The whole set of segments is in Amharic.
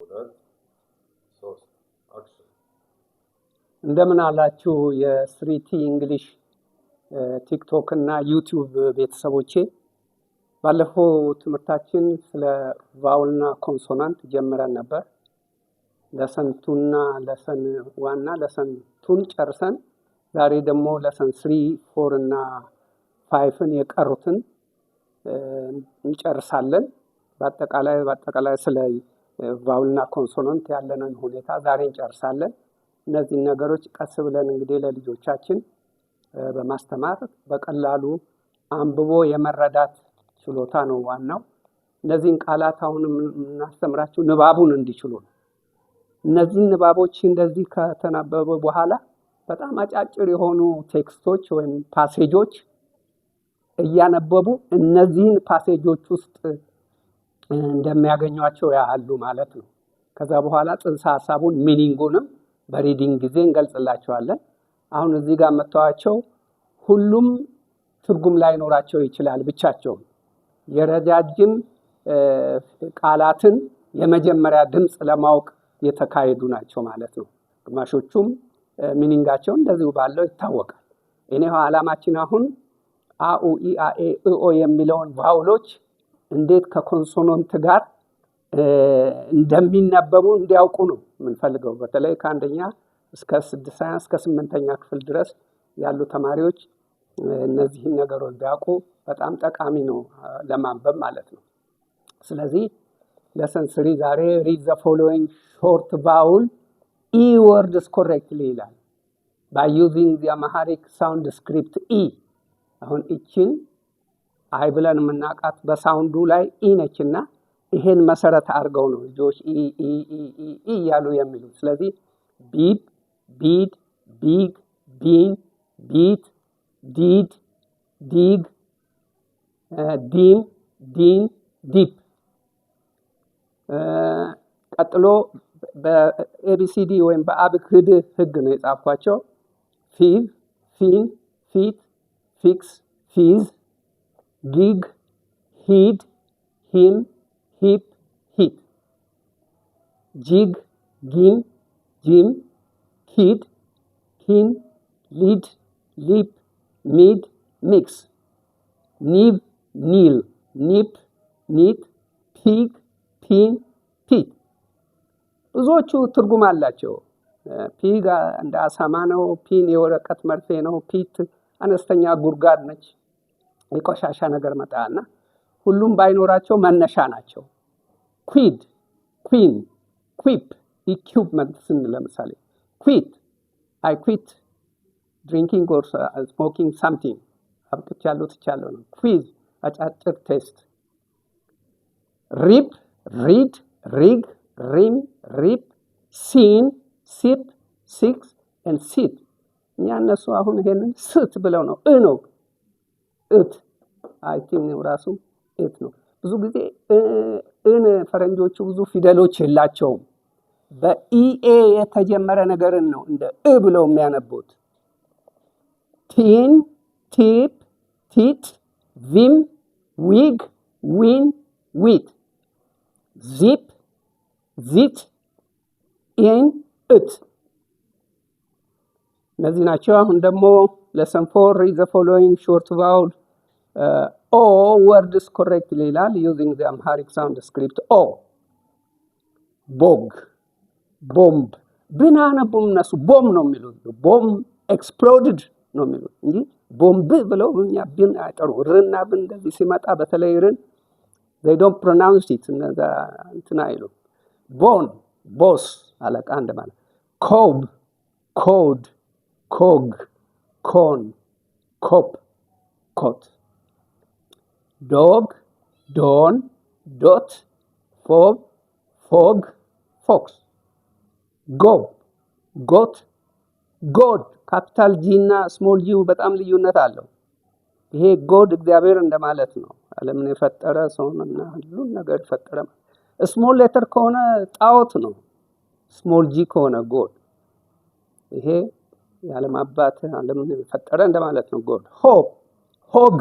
ሁለት ሶስት አክሽን። እንደምን አላችሁ የስሪቲ እንግሊሽ ቲክቶክ እና ዩቲዩብ ቤተሰቦቼ። ባለፈው ትምህርታችን ስለ ቫውል እና ኮንሶናንት ጀምረን ነበር። ለሰን 2 እና ለሰን 1 እና ለሰን 2 ጨርሰን ዛሬ ደግሞ ለሰን 3 4 እና 5ን የቀሩትን እንጨርሳለን። በአጠቃላይ ስለ ቫውል እና ኮንሶናንት ያለንን ሁኔታ ዛሬ እንጨርሳለን። እነዚህ ነገሮች ቀስ ብለን እንግዲህ ለልጆቻችን በማስተማር በቀላሉ አንብቦ የመረዳት ችሎታ ነው ዋናው። እነዚህን ቃላት አሁን እናስተምራችሁ ንባቡን እንዲችሉ ነው። እነዚህን ንባቦች እንደዚህ ከተነበበ በኋላ በጣም አጫጭር የሆኑ ቴክስቶች ወይም ፓሴጆች እያነበቡ እነዚህን ፓሴጆች ውስጥ እንደሚያገኟቸው ያሉ ማለት ነው። ከዛ በኋላ ጽንሰ ሐሳቡን ሚኒንጉንም በሪዲንግ ጊዜ እንገልጽላቸዋለን። አሁን እዚህ ጋር መተዋቸው ሁሉም ትርጉም ላይኖራቸው ይችላል። ብቻቸውን የረጃጅም ቃላትን የመጀመሪያ ድምጽ ለማወቅ የተካሄዱ ናቸው ማለት ነው። ግማሾቹም ሚኒንጋቸው እንደዚሁ ባለው ይታወቃል። እኔው ዓላማችን አሁን አኡ ኢ አ ኤ ኦ የሚለውን ቫውሎች እንዴት ከኮንሶናንት ጋር እንደሚነበቡ እንዲያውቁ ነው የምንፈልገው። በተለይ ከአንደኛ እስከ 6ኛ እስከ 8ኛ ክፍል ድረስ ያሉ ተማሪዎች እነዚህን ነገሮች ቢያውቁ በጣም ጠቃሚ ነው ለማንበብ ማለት ነው። ስለዚህ lesson 3 ዛሬ read the following short vowel e words correctly ይላል by using the Amharic sound script e። አሁን እቺን አይ ብለን የምናውቃት በሳውንዱ ላይ ኢ ነችና ይሄን መሰረት አድርገው ነው ልጆች ኢ ኢ ኢ ኢ ያሉ የሚሉት። ስለዚህ ቢድ ቢድ ቢግ ቢን ቢት ዲድ ዲግ ዲም ዲን ዲፕ። ቀጥሎ በኤቢሲዲ ወይም በአብክድ ህግ ነው የጻፍኳቸው። ፊቭ ፊን ፊት ፊክስ ፊዝ ጊግ ሂድ ሂም ሂፕ ሂት ጂግ ጊም ጂም ኪድ ኪን ሊድ ሊፕ ሚድ ሚክስ ኒቭ ኒል ኒፕ ኒት ፒግ ፒን ፒት። ብዙዎቹ ትርጉም አላቸው። ፒግ እንደ አሳማ ነው። ፒን የወረቀት መርፌ ነው። ፒት አነስተኛ ጉድጓድ ነች፣ የቆሻሻ ነገር መጣና ሁሉም ባይኖራቸው መነሻ ናቸው። ኩዊድ ኩዊን ኩዊፕ ኢኩፕመንት ስን ለምሳሌ ኩዊት አይ ኩዊት ድሪንኪንግ ኦር ስሞኪንግ ሳምቲንግ አብቅቻለሁ ነው። ኩዊዝ አጫጭር ቴስት። ሪፕ ሪድ ሪግ ሪም ሪፕ ሲን ሲፕ ሲክስ ኤንድ ሲት። እኛ እነሱ አሁን ይሄንን ስት ብለው ነው ነው እት አይ ቲንክ ነው ራሱ እት ነው። ብዙ ጊዜ ፈረንጆቹ ብዙ ፊደሎች የላቸውም። በኢኤ የተጀመረ ነገርን ነው እንደ ብለው የሚያነቡት። ቲን ቲፕ ቲት ቪም ዊግ ዊን ዊት ዚፕ ዚት ኢን እት። እነዚህ ናቸው። አሁን ደግሞ lesson 4 read the following short vowel o words correctly ይላል using the Amharic sound script o። ቦግ ቦምብ ብናነቡም እነሱ ቦም ነው የሚሉት። ቦም ኤክስፕሎድድ ነው የሚሉት እንጂ ቦምብ ብለው እኛ ብን አይጠሩ። ርና ብን እንደዚህ ሲመጣ በተለይ ርን they don't pronounce it እንትና አይሉ። ቦን ቦስ አለቃ እንደማለት። ኮብ ኮድ ኮግ ኮን ኮፕ ኮት። ዶግ ዶን ዶት ፎብ ፎግ ፎክስ። ጎብ ጎት ጎድ ካፒታል ጂ እና ስሞል ጂ በጣም ልዩነት አለው። ይሄ ጎድ እግዚአብሔር እንደማለት ነው። ዓለምን የፈጠረ ሰውንና ሁሉን ነገር የፈጠረ። ስሞል ሌተር ከሆነ ጣዖት ነው። ስሞል ጂ ከሆነ ጎድ። ይሄ የዓለም አባት ዓለምን የፈጠረ እንደማለት ነው ጎድ። ሆፕ ሆግ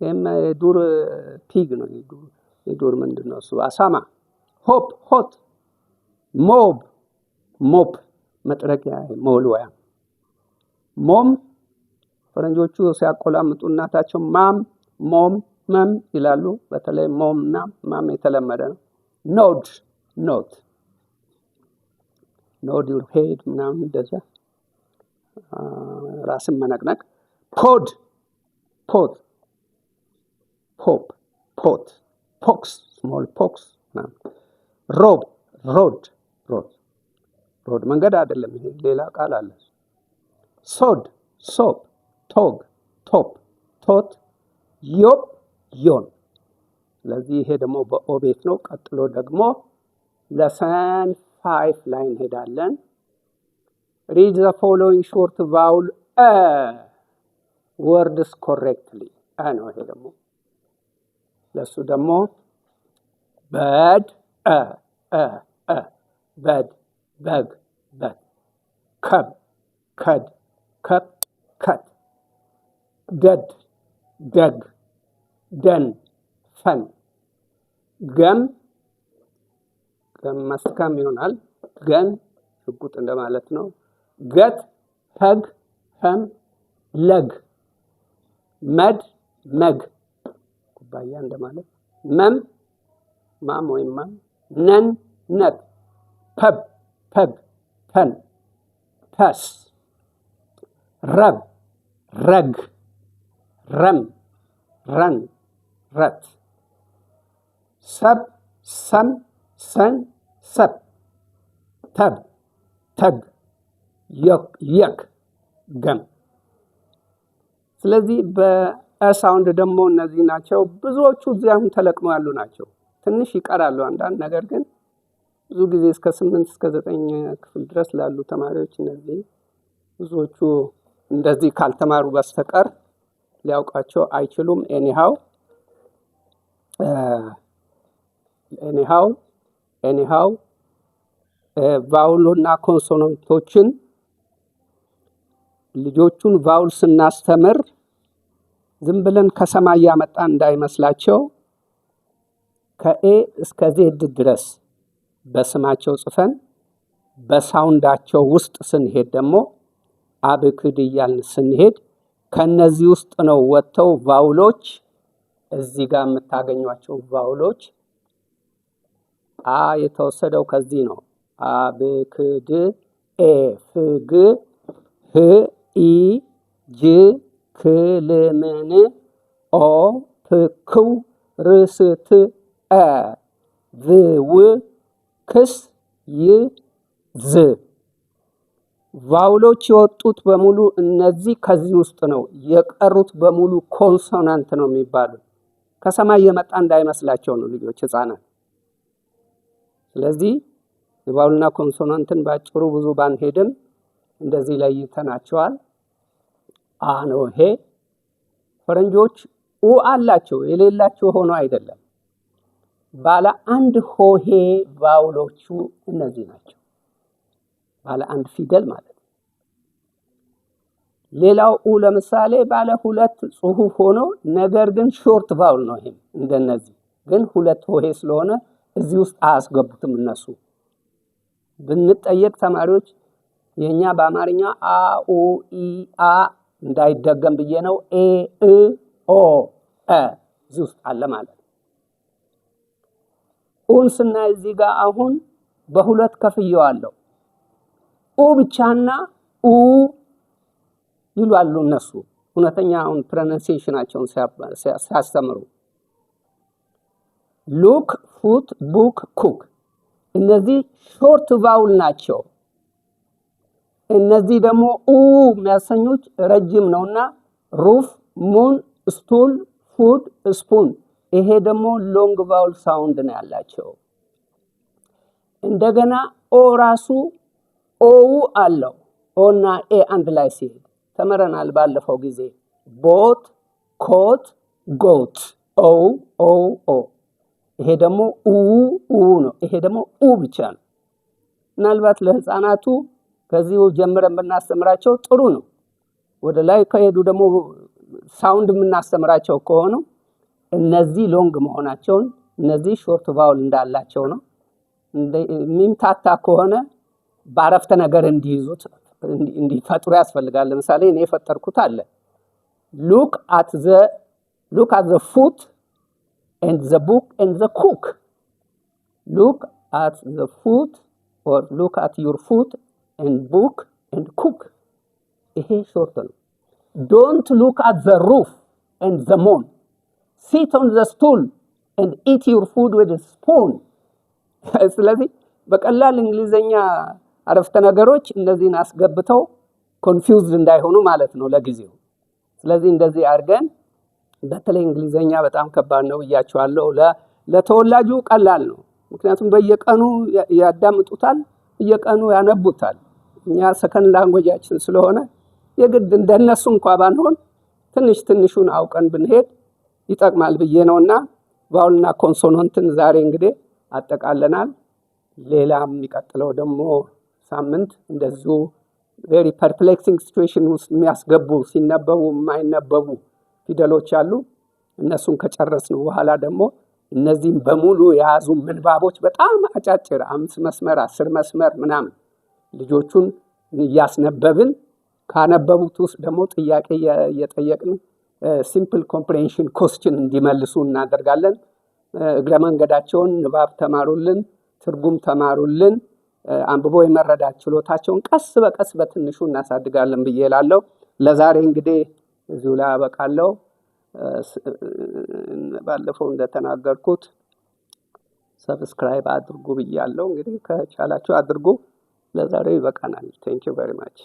የዱር ፒግ ነው። የዱር ምንድነው እሱ? አሳማ። ሆፕ ሆት ሞብ ሞፕ መጥረጊያ መወልወያ። ሞም ፈረንጆቹ ሲያቆላምጡ እናታቸው ማም ሞም መም ይላሉ። በተለይ ሞም እና ማም የተለመደ ነው። ኖድ ኖት ኖድ ዩር ሄድ ምናምን እንደዛ ራስን መነቅነቅ። ፖድ ፖት ፖፕ ፖት ፖክስ ስሞል ፖክስ ምናምን። ሮብ ሮድ ሮድ ሮድ መንገድ አይደለም፣ ይሄ ሌላ ቃል አለ። ሶድ ሶፕ ቶግ ቶፕ ቶት ዮብ ዮን። ስለዚህ ይሄ ደግሞ በኦ ቤት ነው። ቀጥሎ ደግሞ lesson 5 ላይ እንሄዳለን። read the following short vowel words correctly ነው። ይሄ ደግሞ ለሱ ደግሞ bed bed bug bed cub cud cup cut dead dug den fun gum መስካም ይሆናል። ገን ሽጉጥ እንደማለት ነው። ገት ሀግ ፈም ለግ መድ መግ ኩባያ እንደማለት። መም ማም ወይም ማም ነን ነት ፐብ ፐግ ፐን ፐስ ረብ ረግ ረም ረን ረት ሰብ ሰም ሰን ሰብ ተብ ተግ የክ ገም። ስለዚህ በሳውንድ ደግሞ እነዚህ ናቸው። ብዙዎቹ እዚህ አሁን ተለቅመው ያሉ ናቸው። ትንሽ ይቀራሉ አንዳንድ፣ ነገር ግን ብዙ ጊዜ እስከ 8 እስከ 9 ክፍል ድረስ ላሉ ተማሪዎች እነዚህ ብዙዎቹ እንደዚህ ካልተማሩ በስተቀር ሊያውቃቸው አይችሉም። ኤኒሃው ቫውልና ኮንሶናንቶችን ልጆቹን ቫውል ስናስተምር ዝም ብለን ከሰማይ ያመጣን እንዳይመስላቸው ከኤ እስከ ዜድ ድረስ በስማቸው ጽፈን በሳውንዳቸው ውስጥ ስንሄድ ደግሞ አብክድ እያልን ስንሄድ ከነዚህ ውስጥ ነው ወጥተው ቫውሎች እዚህ ጋር የምታገኟቸው ቫውሎች አ የተወሰደው ከዚህ ነው። አብክድ ኤ ፍግ ህ ኢ ጅ ክልምን ኦ ፕክው ርስት ዝው ክስ ይ ዝ። ቫውሎች የወጡት በሙሉ እነዚህ ከዚህ ውስጥ ነው። የቀሩት በሙሉ ኮንሶናንት ነው የሚባሉት። ከሰማይ የመጣ እንዳይመስላቸው ነው ልጆች፣ ህፃናት። ስለዚህ የቫውልና ኮንሶናንትን ባጭሩ ብዙ ባንሄድም እንደዚህ ለይተናቸዋል። አ ነው ይሄ። ፈረንጆች ኡ አላቸው፣ የሌላቸው ሆኖ አይደለም። ባለ አንድ ሆሄ ቫውሎቹ እነዚህ ናቸው። ባለ አንድ ፊደል ማለት ነው። ሌላው ኡ ለምሳሌ ባለ ሁለት ጽሁፍ ሆኖ ነገር ግን ሾርት ቫውል ነው። ይሄም እንደነዚህ ግን ሁለት ሆሄ ስለሆነ እዚህ ውስጥ አያስገቡትም። እነሱ ብንጠየቅ ተማሪዎች የኛ በአማርኛ አ ኡ ኢ አ እንዳይደገም ብዬ ነው። ኤ እ ኦ እ እዚህ ውስጥ አለ ማለት ነው። ኡን ስናይ እዚህ ጋር አሁን በሁለት ከፍየዋለሁ። ኡ ብቻና ኡ ይላሉ እነሱ እውነተኛ አሁን ፕሮናንሲዬሽናቸውን ሲያስተምሩ። ሉክ ፉት ቡክ ኩክ እነዚህ ሾርት ቫውል ናቸው። እነዚህ ደግሞ ኡ የሚያሰኙት ረጅም ነውና ሩፍ ሙን ስቱል ፉድ ስፑን ይሄ ደግሞ ሎንግ ቫውል ሳውንድ ነው ያላቸው። እንደገና ኦ ራሱ ኦው አለው። ኦና ኤ አንድ ላይ ሲሄድ ተመረናል ባለፈው ጊዜ። ቦት ኮት ጎት ኦው ኦው ኦ። ይሄ ደግሞ ኡ ነው። ይሄ ደግሞ ኡ ብቻ ነው። ምናልባት ለህፃናቱ ከዚህ ጀምረን ብናስተምራቸው ጥሩ ነው። ወደ ላይ ከሄዱ ደግሞ ሳውንድ የምናስተምራቸው ከሆነ እነዚህ ሎንግ መሆናቸውን እነዚህ ሾርት ቫውል እንዳላቸው ነው። የሚምታታ ከሆነ በአረፍተ ነገር እንዲፈጥሩ ያስፈልጋል። ለምሳሌ እኔ የፈጠርኩት አለ look at the food and the book and the cook. Look at the food or look at your food and book and cook. ይሄ ሾርት ነው። Don't look at the roof and the moon. Sit on the stool and eat your food with a spoon. ስለዚህ በቀላል እንግሊዘኛ አረፍተ ነገሮች እነዚህን አስገብተው ኮንፊውዝድ እንዳይሆኑ ማለት ነው ለጊዜው። ስለዚህ እንደዚህ አድርገን በተለይ እንግሊዘኛ በጣም ከባድ ነው ብያቸዋለሁ። ለተወላጁ ቀላል ነው፣ ምክንያቱም በየቀኑ ያዳምጡታል፣ በየቀኑ ያነቡታል። እኛ ሰከንድ ላንጉዌጃችን ስለሆነ የግድ እንደነሱ እንኳን ባንሆን ትንሹን አውቀን ብንሄድ ይጠቅማል ብዬ ነውና ቫውልና ኮንሶናንትን ዛሬ እንግዲህ አጠቃለናል። ሌላ የሚቀጥለው ደግሞ ሳምንት እንደዚሁ ቬሪ ፐርፕሌክሲንግ ሲቹዌሽን ውስጥ የሚያስገቡ ሲነበቡ የማይነበቡ ፊደሎች አሉ። እነሱን ከጨረስን በኋላ ደግሞ እነዚህም በሙሉ የያዙ ምንባቦች በጣም አጫጭር 5 መስመር 10 መስመር ምናምን ልጆቹን እያስነበብን ካነበቡት ውስጥ ደግሞ ጥያቄ እየጠየቅን ሲምፕል ኮምፕሬንሽን ኮስችን እንዲመልሱ እናደርጋለን። እግረ መንገዳቸውን ንባብ ተማሩልን፣ ትርጉም ተማሩልን፣ አንብቦ የመረዳት ችሎታቸውን ቀስ በቀስ በትንሹ እናሳድጋለን ብዬ እላለሁ። ለዛሬ እንግዲህ እዚሁ ላይ አበቃለሁ። ባለፈው እንደተናገርኩት ሰብስክራይብ አድርጉ ብያለሁ። እንግዲህ ከቻላችሁ አድርጉ። ለዛሬ ይበቃናል። ቴንክ ዩ ቬሪ ማች